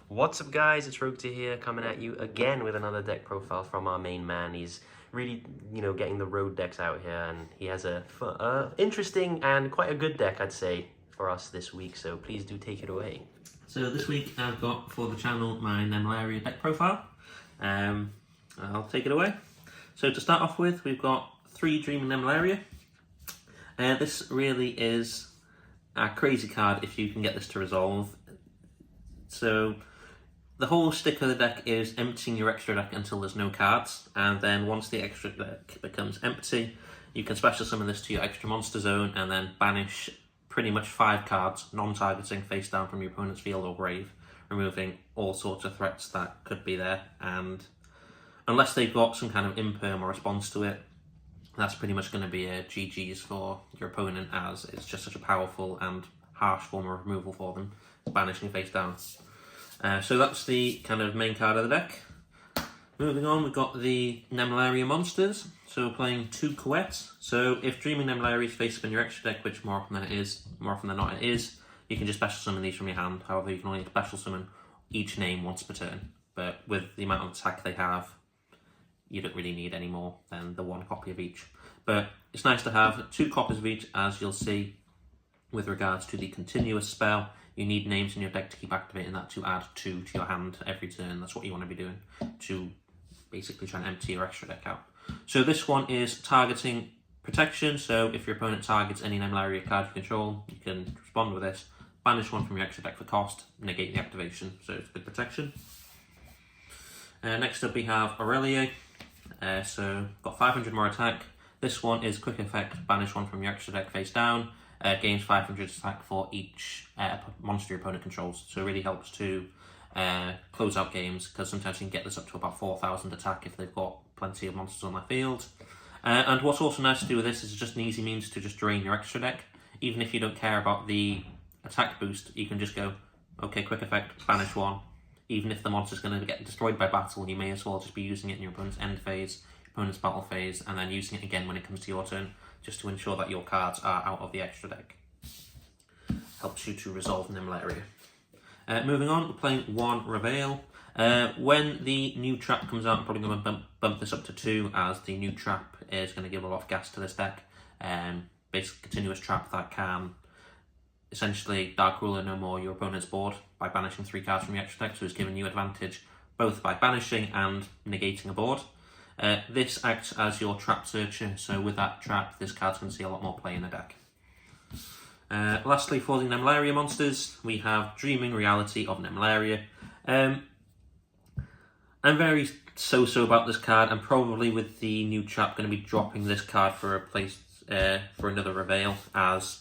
What's up guys, it's Shoutout here coming at you again with another deck profile from our main man. He's really, getting the road decks out here, and he has a interesting and quite a good deck, I'd say, for us this week, so please do take it away. So this week I've got for the channel my Nemleria Deck Profile. I'll take it away. So to start off with, we've got 3 Dreaming Nemleria. This really is a crazy card if you can get this to resolve. So the whole stick of the deck is emptying your extra deck until there's no cards, and then once the extra deck becomes empty, you can special summon this to your extra monster zone and then banish pretty much 5 cards, non-targeting, face down from your opponent's field or grave, removing all sorts of threats that could be there. And unless they've got some kind of imperm or response to it, that's pretty much going to be a GG's for your opponent, as it's just such a powerful and harsh form of removal for them, banishing face down. So that's the kind of main card of the deck. Moving on, we've got the Nemleria monsters. So we're playing 2 Coettes. So if Dreaming Nemleria is face up in your extra deck, which more often than not it is, you can just special summon these from your hand. However, you can only special summon each name once per turn. But with the amount of attack they have, you don't really need any more than the 1 copy of each. But it's nice to have 2 copies of each, as you'll see with regards to the continuous spell. You need names in your deck to keep activating that to add 2 to your hand every turn. That's what you want to be doing to basically try and empty your extra deck out. So this one is targeting protection. So if your opponent targets any Nemleria card you control, you can respond with this. Banish 1 from your extra deck for cost, negate the activation. So it's good protection. Next up we have Aurelia. So got 500 more attack. This one is quick effect, banish 1 from your extra deck face down. Gains 500 attack for each monster your opponent controls. So it really helps to close out games, because sometimes you can get this up to about 4,000 attack if they've got plenty of monsters on their field. And what's also nice to do with this is just an easy means to just drain your extra deck. Even if you don't care about the attack boost, you can just go, okay, quick effect, banish 1. Even if the monster's going to get destroyed by battle, you may as well just be using it in your opponent's end phase, opponent's battle phase, and then using it again when it comes to your turn, just to ensure that your cards are out of the extra deck. Helps you to resolve Nemleria. Moving on, we're playing 1 Reveal. When the new trap comes out, I'm probably going to bump this up to 2, as the new trap is going to give a lot of gas to this deck. Basically, continuous trap that can essentially Dark Ruler no more your opponent's board by banishing 3 cards from your extra deck, so it's giving you advantage both by banishing and negating a board. This acts as your trap searcher, so with that trap, this card's going to see a lot more play in the deck. Lastly, for the Nemleria monsters, we have Dreaming Reality of Nemleria. I'm very so-so about this card. I'm probably, with the new trap, going to be dropping this card for a place for another Reveal, as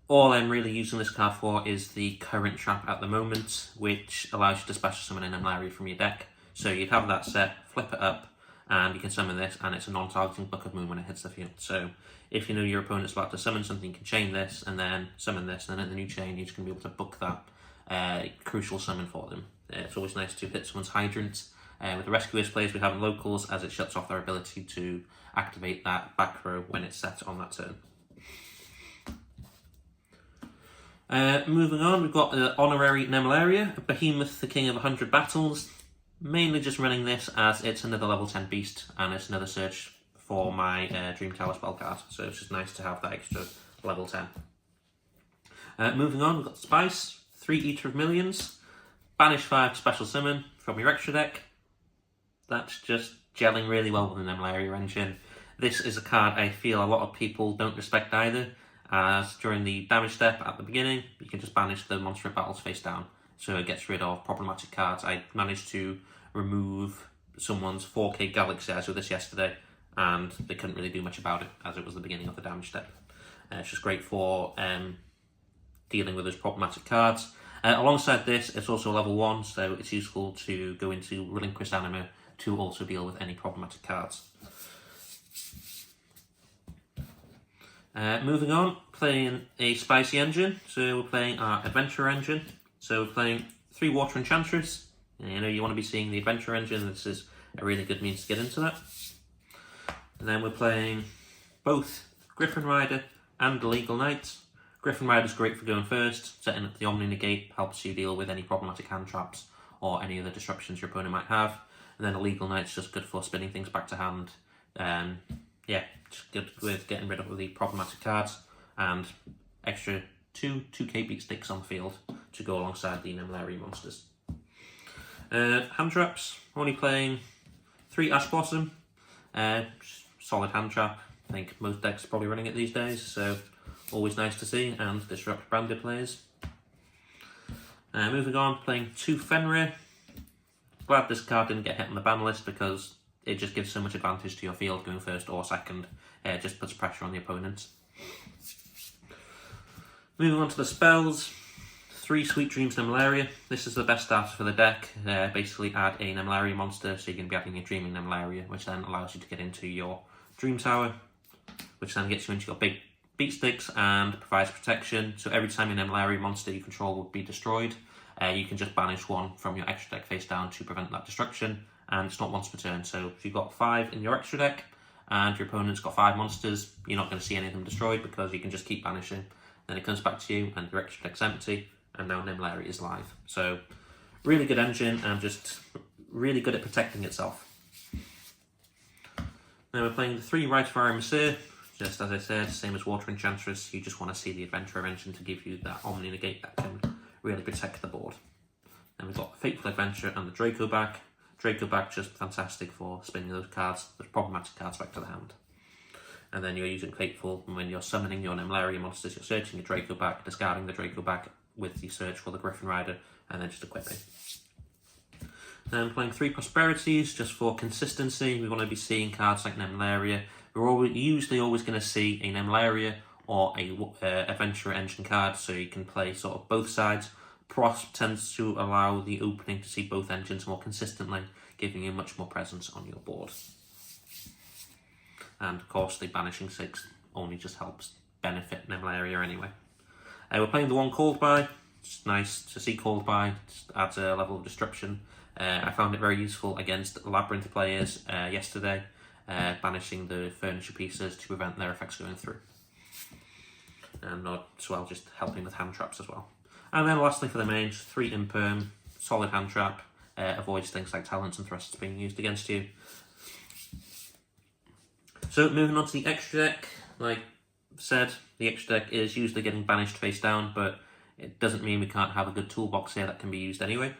all I'm really using this card for is the current trap at the moment, which allows you to special summon a Nemleria from your deck. So you'd have that set, flip it up, and you can summon this, and it's a non-targeting Book of Moon when it hits the field. So if you know your opponent's about to summon something, you can chain this, and then summon this, and then at the new chain, you're just going to be able to book that crucial summon for them. It's always nice to hit someone's Hydrant. With the Rescuers players we have in locals, as it shuts off their ability to activate that back row when it's set on that turn. Moving on, we've got Honorary Nemleria, Behemoth, the King of 100 Battles. Mainly just running this as it's another level 10 beast, and it's another search for my Dream Tower spell card, so it's just nice to have that extra level 10. Moving on, we've got Spice, 3 Eater of Millions, banish 5 special summon from your extra deck. That's just gelling really well with the Nemleria engine. This is a card I feel a lot of people don't respect either, as during the damage step at the beginning, you can just banish the monster of battles face down, so it gets rid of problematic cards. I managed to remove someone's 4K Galaxy Eyes with this yesterday, and they couldn't really do much about it, as it was the beginning of the damage step. It's just great for dealing with those problematic cards. Alongside this, it's also level 1, so it's useful to go into Relinquish Anima to also deal with any problematic cards. Moving on, playing a spicy engine. So we're playing our adventure engine. So we're playing 3 Water Enchantress. You know, you want to be seeing the adventure engine. This is a really good means to get into that. And then we're playing both Griffin Rider and Illegal Knight. Griffin Rider's great for going first, setting up the Omni Negate, helps you deal with any problematic hand traps or any other disruptions your opponent might have. And then Illegal Knight's just good for spinning things back to hand. Yeah, just good with getting rid of the problematic cards and extra two 2k beat sticks on the field to go alongside the Nemleria monsters. Hand traps, only playing 3 Ash Blossom. Solid hand trap. I think most decks are probably running it these days, so always nice to see and disrupt branded players. Moving on, playing 2 Fenrir. Glad this card didn't get hit on the ban list because it just gives so much advantage to your field going first or second. It just puts pressure on the opponent. Moving on to the spells. 3 Sweet Dreams Nemleria. This is the best starter for the deck. Basically add a Nemleria monster, so you're going to be adding a Dreaming Nemleria, which then allows you to get into your Dream Tower, which then gets you into your big beat sticks and provides protection. So every time your Nemleria monster you control would be destroyed, you can just banish 1 from your extra deck face down to prevent that destruction, and it's not once per turn. So if you've got 5 in your extra deck and your opponent's got 5 monsters, you're not going to see any of them destroyed because you can just keep banishing. Then it comes back to you and your extra deck's empty, and now Nemleria is live. So really good engine and just really good at protecting itself. Now we're playing the 3 Rite of Iron Messiah. Just as I said, same as Water Enchantress, you just want to see the Adventurer engine to give you that Omni Negate that can really protect the board. Then we've got Fateful Adventure and the Draco back. Draco back just fantastic for spinning those cards, those problematic cards back to the hand. And then you're using Fateful when you're summoning your Nemleria monsters, you're searching your Draco back, discarding the Draco back with the search for the Griffin Rider, and then just equipping. Then playing 3 Prosperities, just for consistency. We want to be seeing cards like Nemleria. We're usually always going to see a Nemleria or a Adventurer engine card, so you can play sort of both sides. Prosp tends to allow the opening to see both engines more consistently, giving you much more presence on your board. And of course the banishing 6 only just helps benefit Nemleria anyway. We're playing the 1 Called By. It's nice to see Called By, just adds a level of disruption. I found it very useful against Labyrinth players yesterday, banishing the furniture pieces to prevent their effects going through. And as well, just helping with hand traps as well. And then lastly for the mains, 3 Imperm, solid hand trap, avoids things like talents and thrusts being used against you. So moving on to the extra deck, like said, the extra deck is usually getting banished face down, but it doesn't mean we can't have a good toolbox here that can be used anyway.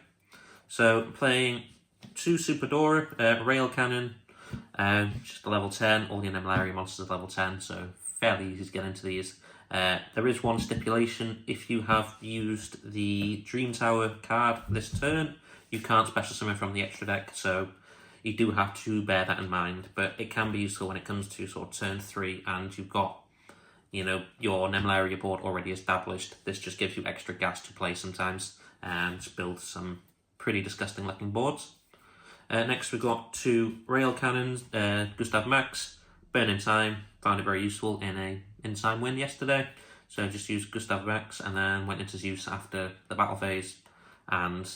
So playing 2 Superdora, Rail Cannon, just a level 10, all your Nemleria monsters are level 10, so fairly easy to get into these. There is one stipulation: if you have used the Dream Tower card this turn, you can't special summon from the extra deck, so you do have to bear that in mind. But it can be useful when it comes to sort of turn 3 and you've got, you know, your Nemleria board already established. This just gives you extra gas to play sometimes and build some pretty disgusting looking boards. Next we've got 2 Rail Cannons, Gustav Max, Burning Time. Found it very useful in a in-time win yesterday, so just used Gustav Max and then went into Zeus after the battle phase, and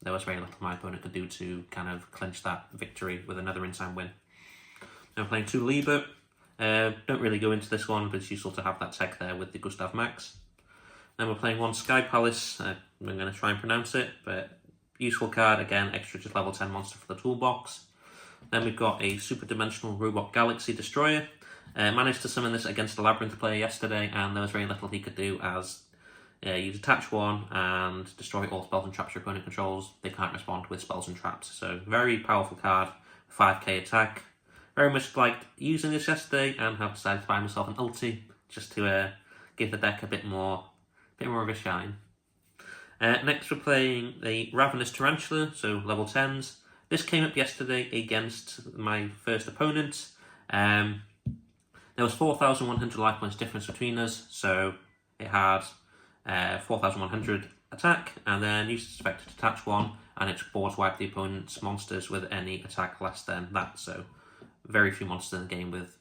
there was very little my opponent could do to kind of clinch that victory with another in-time win. Now playing 2 Liber. Don't really go into this one, but it's useful to have that tech there with the Gustav Max. Then we're playing 1 Sky Palace. I'm going to try and pronounce it, but useful card, again, extra just level 10 monster for the toolbox. Then we've got a Super Dimensional Robot Galaxy Destroyer. Managed to summon this against a Labyrinth player yesterday, and there was very little he could do as you detach 1 and destroy all spells and traps your opponent controls. They can't respond with spells and traps. So very powerful card, 5k attack. Very much liked using this yesterday and have decided to buy myself an ulti just to give the deck a bit more of a shine. Next we're playing the Ravenous Tarantula, so level 10s. This came up yesterday against my first opponent. There was 4,100 life points difference between us, so it had 4,100 attack, and then you expect to detach 1, and its boards wipe the opponent's monsters with any attack less than that. So very few monsters in the game with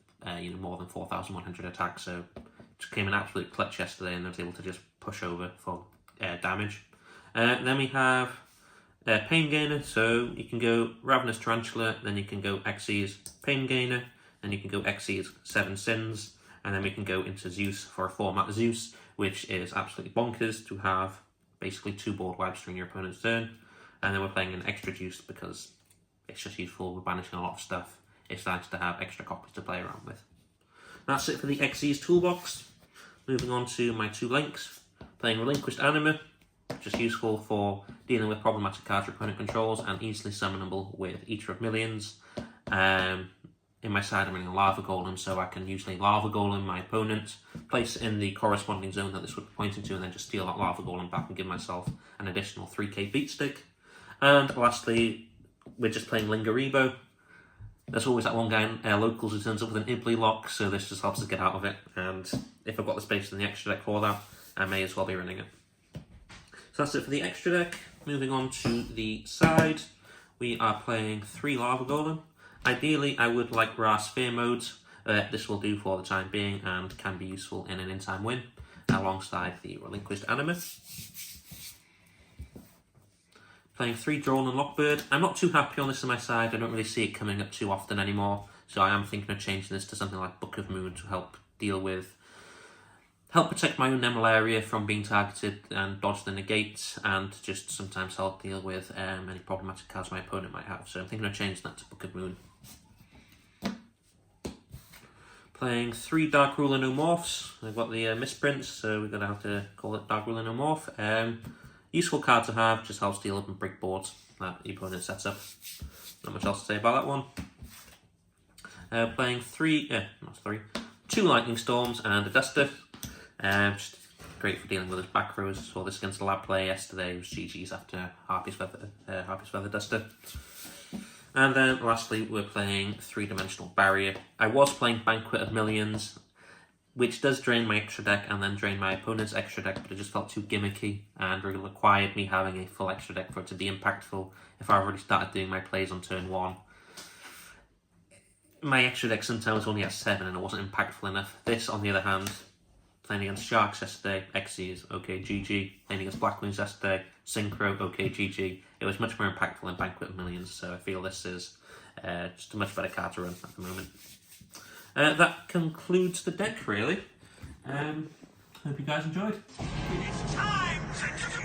more than 4,100 attack, so it just came an absolute clutch yesterday, and I was able to just push over for damage. Then we have Pain Gainer, so you can go Ravenous Tarantula, then you can go Xyz Pain Gainer. and you can go Xyz 7 Sins, and then we can go into Zeus for a format Zeus, which is absolutely bonkers to have basically 2 board wipes during your opponent's turn. And then we're playing an extra Juice because it's just useful. We're banishing a lot of stuff. It's nice to have extra copies to play around with. That's it for the Xyz toolbox. Moving on to my 2 links. Playing Relinquished Anima, which is useful for dealing with problematic cards your opponent controls and easily summonable with Eater of Millions. In my side I'm running a Lava Golem, so I can usually Lava Golem my opponent, place it in the corresponding zone that this would be pointing to, and then just steal that Lava Golem back and give myself an additional 3k beat stick. And lastly, we're just playing Lingaribo. There's always that one guy in locals who turns up with an Ibly lock, so this just helps us get out of it. And if I've got the space in the extra deck for that, I may as well be running it. So that's it for the extra deck. Moving on to the side, we are playing 3 Lava Golem. Ideally, I would like Ra Sphere modes. This will do for the time being and can be useful in an in-time win, alongside the Relinquished Anima. Playing 3 Drawn and Lockbird. I'm not too happy on this on my side. I don't really see it coming up too often anymore, so I am thinking of changing this to something like Book of Moon to help protect my own Nemleria from being targeted and dodge the negates, and just sometimes help deal with any problematic cards my opponent might have. So I'm thinking of changing that to Book of Moon. Playing 3 Dark Ruler No Morphs. I've got the misprints, so we're going to have to call it Dark Ruler No Morph. Useful card to have, just helps deal up and break boards that the opponent sets up. Not much else to say about that one. Playing 2 Lightning Storms and a Duster. Just great for dealing with his back rows. Saw this against the lab play yesterday. It was GG's after Harpy's Feather Duster. And then lastly, we're playing 3-dimensional Barrier. I was playing Banquet of Millions, which does drain my extra deck and then drain my opponent's extra deck, but it just felt too gimmicky and really required me having a full extra deck for it to be impactful if I already started doing my plays on turn 1. My extra deck sometimes only has 7 and it wasn't impactful enough. This, on the other hand, playing against Sharks yesterday, Xyz, okay, GG. Playing against Black Wings yesterday, Synchro, okay, GG. It was much more impactful than Banquet of Millions, so I feel this is just a much better card to run at the moment. That concludes the deck, really. Hope you guys enjoyed. It's time to